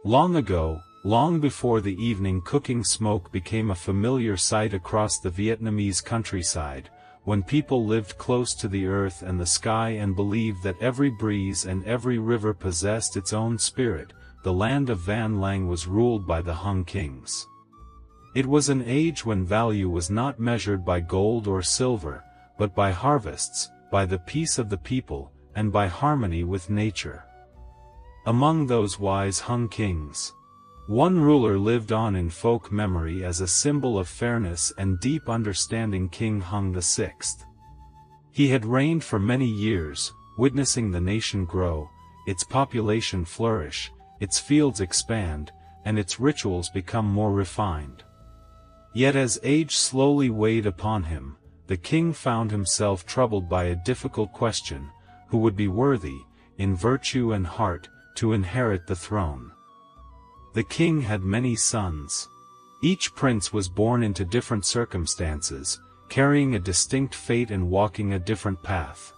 Long ago, long before the evening cooking smoke became a familiar sight across the Vietnamese countryside, when people lived close to the earth and the sky and believed that every breeze and every river possessed its own spirit, the land of Van Lang was ruled by the Hung kings. It was an age when value was not measured by gold or silver, but by harvests, by the peace of the people, and by harmony with nature. Among those wise Hung kings, one ruler lived on in folk memory as a symbol of fairness and deep understanding: King Hung VI. He had reigned for many years, witnessing the nation grow, its population flourish, its fields expand, and its rituals become more refined. Yet as age slowly weighed upon him, the king found himself troubled by a difficult question: who would be worthy, in virtue and heart, to inherit the throne? The king had many sons. Each prince was born into different circumstances, carrying a distinct fate and walking a different path.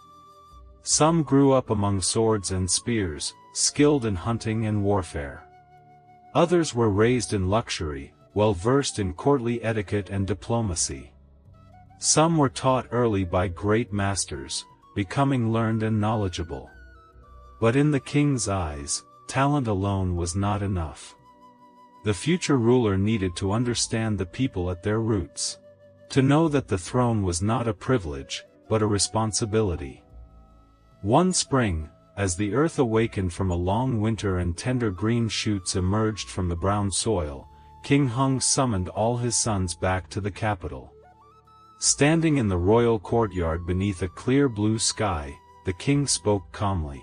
Some grew up among swords and spears, skilled in hunting and warfare. Others were raised in luxury, well versed in courtly etiquette and diplomacy. Some were taught early by great masters, becoming learned and knowledgeable. But in the king's eyes, talent alone was not enough. The future ruler needed to understand the people at their roots. To know that the throne was not a privilege, but a responsibility. One spring, as the earth awakened from a long winter and tender green shoots emerged from the brown soil, King Hung summoned all his sons back to the capital. Standing in the royal courtyard beneath a clear blue sky, the king spoke calmly.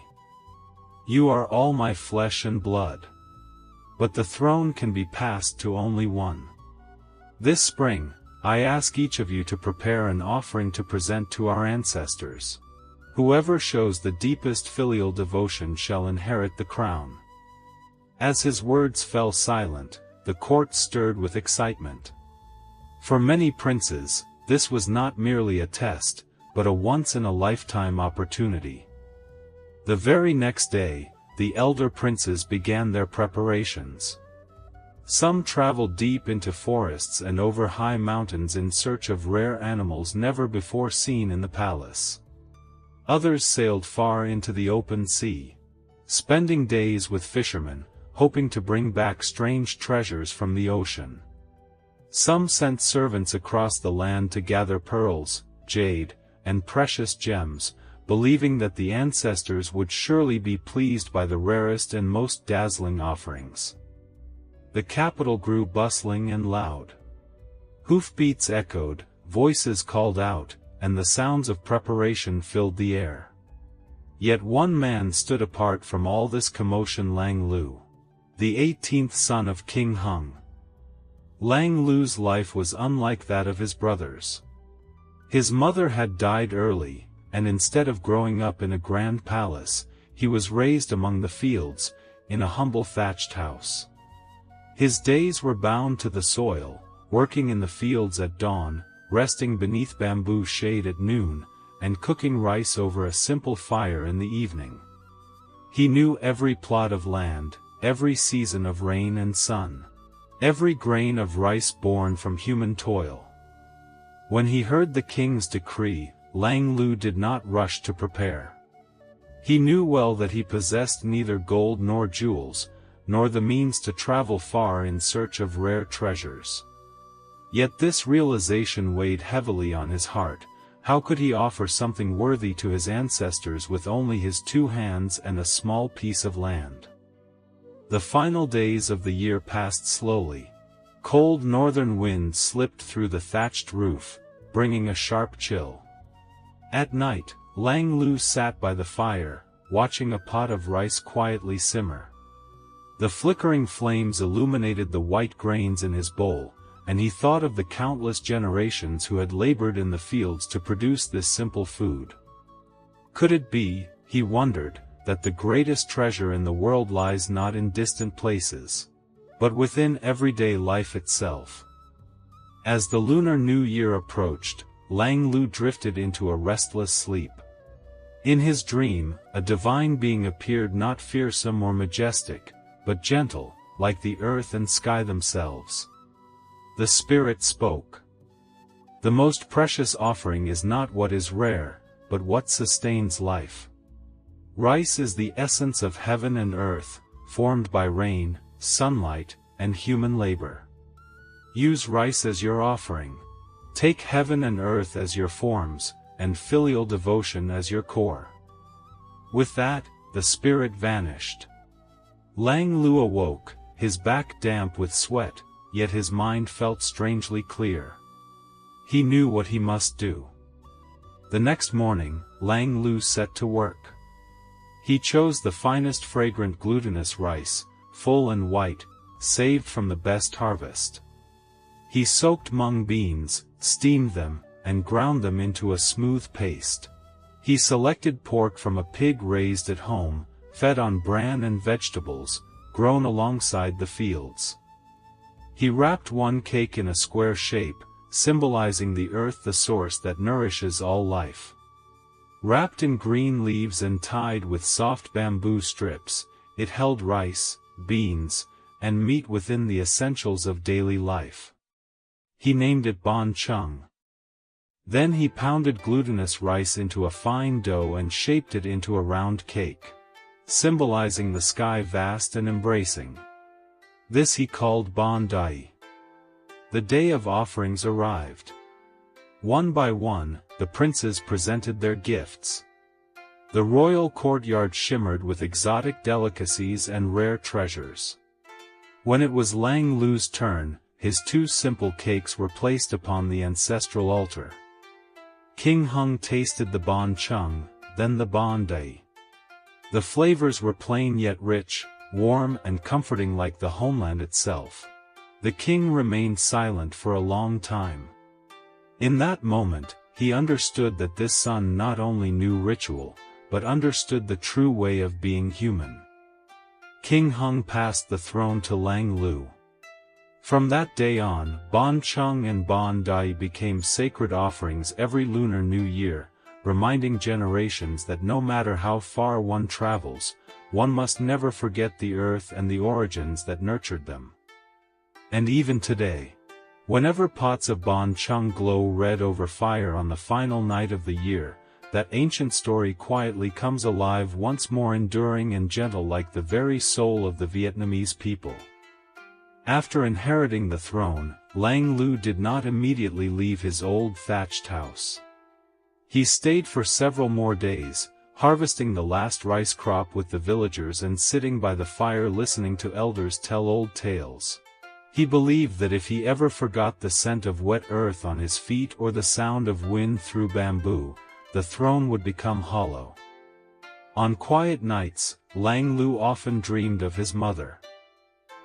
"You are all my flesh and blood. But the throne can be passed to only one. This spring, I ask each of you to prepare an offering to present to our ancestors. Whoever shows the deepest filial devotion shall inherit the crown." As his words fell silent, the court stirred with excitement. For many princes, this was not merely a test, but a once-in-a-lifetime opportunity. The very next day, the elder princes began their preparations. Some traveled deep into forests and over high mountains in search of rare animals never before seen in the palace. Others sailed far into the open sea, spending days with fishermen, hoping to bring back strange treasures from the ocean. Some sent servants across the land to gather pearls, jade, and precious gems, believing that the ancestors would surely be pleased by the rarest and most dazzling offerings. The capital grew bustling and loud. Hoofbeats echoed, voices called out, and the sounds of preparation filled the air. Yet one man stood apart from all this commotion: Lang Liu, the 18th son of King Hung. Lang Liu's life was unlike that of his brothers. His mother had died early, and instead of growing up in a grand palace, he was raised among the fields, in a humble thatched house. His days were bound to the soil, working in the fields at dawn, resting beneath bamboo shade at noon, and cooking rice over a simple fire in the evening. He knew every plot of land, every season of rain and sun, every grain of rice born from human toil. When he heard the king's decree, Lang Liu did not rush to prepare. He knew well that he possessed neither gold nor jewels, nor the means to travel far in search of rare treasures. Yet this realization weighed heavily on his heart. How could he offer something worthy to his ancestors with only his 2 hands and a small piece of land? The final days of the year passed slowly. Cold northern winds slipped through the thatched roof, bringing a sharp chill. At night, Lang Liu sat by the fire, watching a pot of rice quietly simmer. The flickering flames illuminated the white grains in his bowl, and he thought of the countless generations who had labored in the fields to produce this simple food. Could it be, he wondered, that the greatest treasure in the world lies not in distant places, but within everyday life itself? As the Lunar New Year approached, Lang Liu drifted into a restless sleep. In his dream, a divine being appeared, not fearsome or majestic, but gentle, like the earth and sky themselves. The Spirit spoke. The most precious offering is not what is rare, but what sustains life. Rice is the essence of heaven and earth, formed by rain, sunlight, and human labor. Use rice as your offering. Take heaven and earth as your forms, and filial devotion as your core. With that, the Spirit vanished. Lang Liu awoke, his back damp with sweat, yet his mind felt strangely clear. He knew what he must do. The next morning, Lang Liu set to work. He chose the finest fragrant glutinous rice, full and white, saved from the best harvest. He soaked mung beans, steamed them, and ground them into a smooth paste. He selected pork from a pig raised at home, fed on bran and vegetables, grown alongside the fields. He wrapped one cake in a square shape, symbolizing the earth, the source that nourishes all life. Wrapped in green leaves and tied with soft bamboo strips, it held rice, beans, and meat within the essentials of daily life. He named it Bánh Chưng. Then he pounded glutinous rice into a fine dough and shaped it into a round cake, symbolizing the sky vast and embracing. This he called Bánh Dày. The day of offerings arrived. One by one, the princes presented their gifts. The royal courtyard shimmered with exotic delicacies and rare treasures. When it was Lang Liu's turn, his two simple cakes were placed upon the ancestral altar. King Hung tasted the Bánh Chưng, then the Bánh Dày. The flavors were plain yet rich, warm and comforting like the homeland itself. The king remained silent for a long time. In that moment, he understood that this son not only knew ritual, but understood the true way of being human. King Hung passed the throne to Lang Liu. From that day on, Bánh Chưng and Bánh Dày became sacred offerings every Lunar New Year, reminding generations that no matter how far one travels, one must never forget the earth and the origins that nurtured them. And even today, whenever pots of Bánh Chưng glow red over fire on the final night of the year, that ancient story quietly comes alive once more, enduring and gentle like the very soul of the Vietnamese people. After inheriting the throne, Lang Liu did not immediately leave his old thatched house. He stayed for several more days, harvesting the last rice crop with the villagers and sitting by the fire listening to elders tell old tales. He believed that if he ever forgot the scent of wet earth on his feet or the sound of wind through bamboo, the throne would become hollow. On quiet nights, Lang Liu often dreamed of his mother.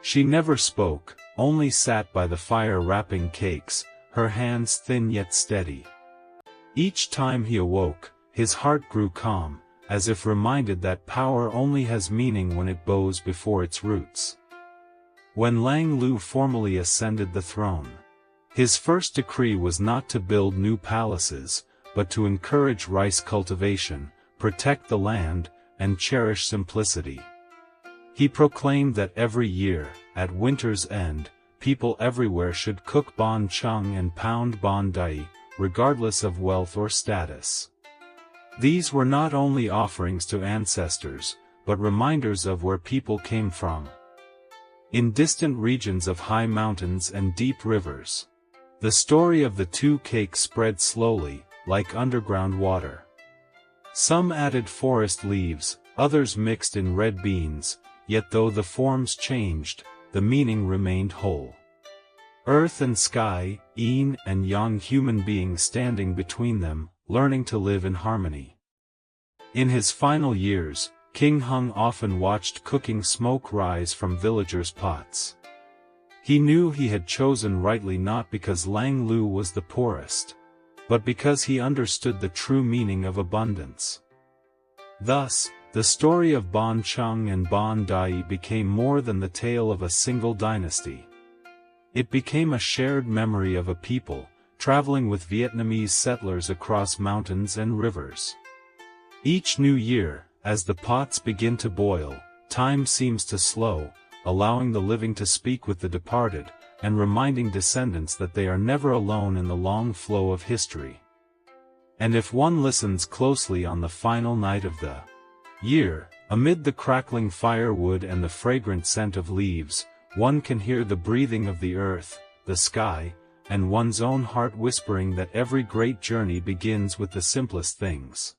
She never spoke, only sat by the fire wrapping cakes, her hands thin yet steady. Each time he awoke, his heart grew calm, as if reminded that power only has meaning when it bows before its roots. When Lang Liu formally ascended the throne, his first decree was not to build new palaces, but to encourage rice cultivation, protect the land, and cherish simplicity. He proclaimed that every year, at winter's end, people everywhere should cook Bánh Chưng and pound Bánh Dày, regardless of wealth or status. These were not only offerings to ancestors, but reminders of where people came from. In distant regions of high mountains and deep rivers, the story of the two cakes spread slowly, like underground water. Some added forest leaves, others mixed in red beans, yet though the forms changed, the meaning remained whole. Earth and sky, yin and yang, human beings standing between them, learning to live in harmony. In his final years, King Hung often watched cooking smoke rise from villagers' pots. He knew he had chosen rightly, not because Lang Liu was the poorest, but because he understood the true meaning of abundance. Thus, the story of Bánh Chưng and Bánh Dày became more than the tale of a single dynasty. It became a shared memory of a people, traveling with Vietnamese settlers across mountains and rivers. Each new year, as the pots begin to boil, time seems to slow, allowing the living to speak with the departed, and reminding descendants that they are never alone in the long flow of history. And if one listens closely on the final night of the year, amid the crackling firewood and the fragrant scent of leaves, one can hear the breathing of the earth, the sky, and one's own heart whispering that every great journey begins with the simplest things.